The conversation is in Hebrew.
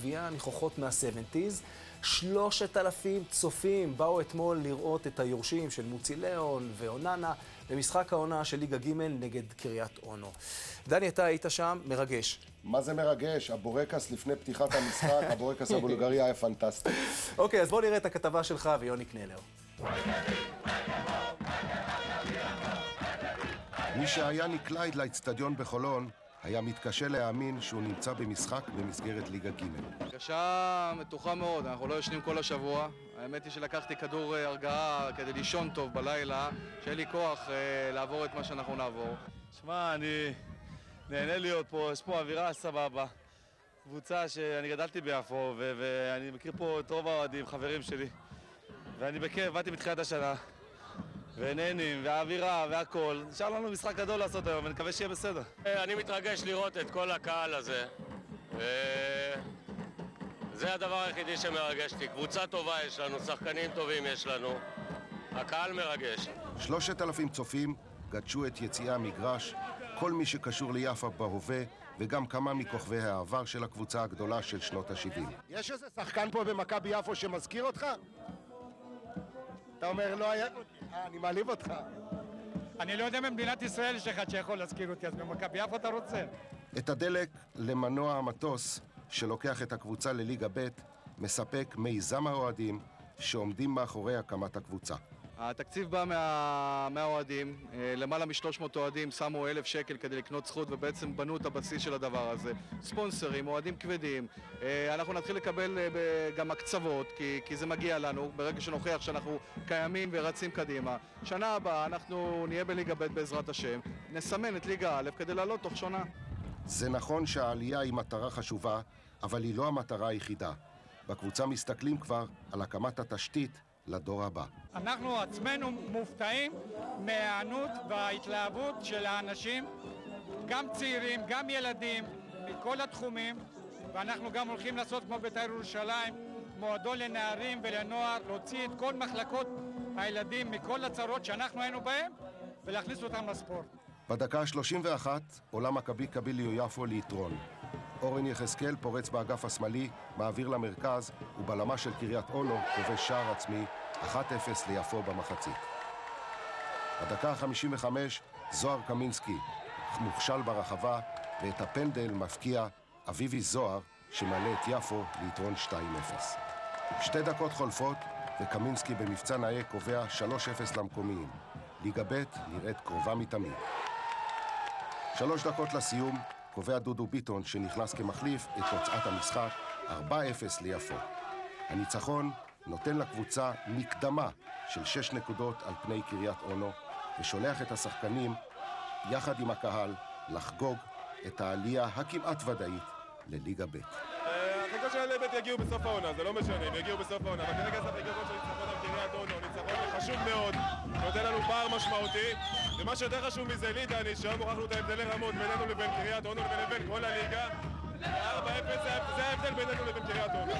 מגיע ניחוחות מה-70's. 3,000 צופים באו אתמול לראות את היורשים של מוצי ליאון ואוננה במשחק העונה של ליגה ג' נגד קריית אונו. דני, אתה היית שם, מרגש. מה זה מרגש? הבורקס לפני פתיחת המשחק, הבורקס הבולגרי היה פנטסטי. אוקיי, אז בוא נראה את הכתבה שלך ויוני קנלר. מי שהיה נקלע לאצטדיון בחולון היה מתקשה להאמין שהוא נמצא במשחק במסגרת ליגה ג'. הרגשה מתוחה מאוד, אנחנו לא ישנים כל השבוע. האמת היא שלקחתי כדור הרגעה כדי לישון טוב בלילה, שיהיה לי כוח לעבור את מה שאנחנו נעבור. שמע, אני נהנה להיות פה, יש פה אווירה סבבה. קבוצה שאני גדלתי ביפו, ואני מכיר פה את רוב האוהדים, חברים שלי. ואני בכיף, באתי בתחילת השנה. ונהנים, והאווירה, והכל. נשאר לנו משחק גדול לעשות היום, ונקווה שיהיה בסדר. אני מתרגש לראות את כל הקהל הזה. זה הדבר היחידי שמרגש אותי. קבוצה טובה יש לנו, שחקנים טובים יש לנו. הקהל מרגש. 3,000 צופים גדשו את יציאי המגרש, כל מי שקשור ליפו בהווה, וגם כמה מכוכבי העבר של הקבוצה הגדולה של שנות ה-70. יש איזה שחקן פה במכבי יפו שמזכיר אותך? אתה אומר, לא היה... אני מעליב אותך. אני לא יודע במדינת ישראל יש אחד שיכול להזכיר אותי, אז במכבי יפו אתה רוצה. את הדלק למנוע המטוס שלוקח את הקבוצה לליגה ב' מספק מיזם האוהדים שעומדים מאחורי הקמת הקבוצה. התקציב בא מהאוהדים, למעלה מ-300 אוהדים שמו 1,000 שקל כדי לקנות זכות ובעצם בנו את הבסיס של הדבר הזה. ספונסרים, אוהדים כבדים, אנחנו נתחיל לקבל גם הקצוות כי זה מגיע לנו ברגע שנוכיח שאנחנו קיימים ורצים קדימה. שנה הבאה אנחנו נהיה בליגה ב' בעזרת השם, נסמן את ליגה א' כדי לעלות תוך שנה. זה נכון שהעלייה היא מטרה חשובה, אבל היא לא המטרה היחידה. בקבוצה מסתכלים כבר על הקמת התשתית לדור הבא. אנחנו עצמנו מופתעים מההיענות וההתלהבות של האנשים, גם צעירים, גם ילדים, מכל התחומים, ואנחנו גם הולכים לעשות כמו בית"ר ירושלים, מועדון לנערים ולנוער, להוציא את כל מחלקות הילדים מכל הצרות שאנחנו היינו בהם ולהכניס אותם לספורט. בדקה ה-31 עולה מכבי קביליו יפו ליתרון. אורן יחזקאל פורץ באגף השמאלי, מעביר למרכז, ובלמה של קריית אונו כובש שער עצמי 1-0 ליפו במחצית. בדקה ה-55 זוהר קמינסקי מוכשל ברחבה, ואת הפנדל מפקיע אביבי זוהר שמעלה את יפו ליתרון 2-0. 2 דקות חולפות וקמינסקי במבצע נאה קובע 3-0 למקומיים. ליגה ב' נראית קרובה מתמיד. 3 דקות לסיום קובע דודו ביטון שנכנס כמחליף את תוצאת המשחק 4-0 ליפו. הניצחון נותן לקבוצה מקדמה של 6 נקודות על פני קריית אונו ושולח את השחקנים יחד עם הקהל לחגוג את העלייה הכמעט ודאית לליגה ב'. החגיגות של ליגה ב' יגיעו בסוף העונה, זה לא משנה, הם יגיעו בסוף העונה, אבל כרגע זה החגיגות של ניצחון על קריית אונו, ניצחון חשוב מאוד, נותן לנו פער משמעותי, ומה שיותר חשוב מזה לי, דני, שהיום הוכחנו את ההבדלי רמות בינינו לבין קריית אונו ולבין כל הליגה, 4-0 זה ההבדל בינינו לבין קריית אונו.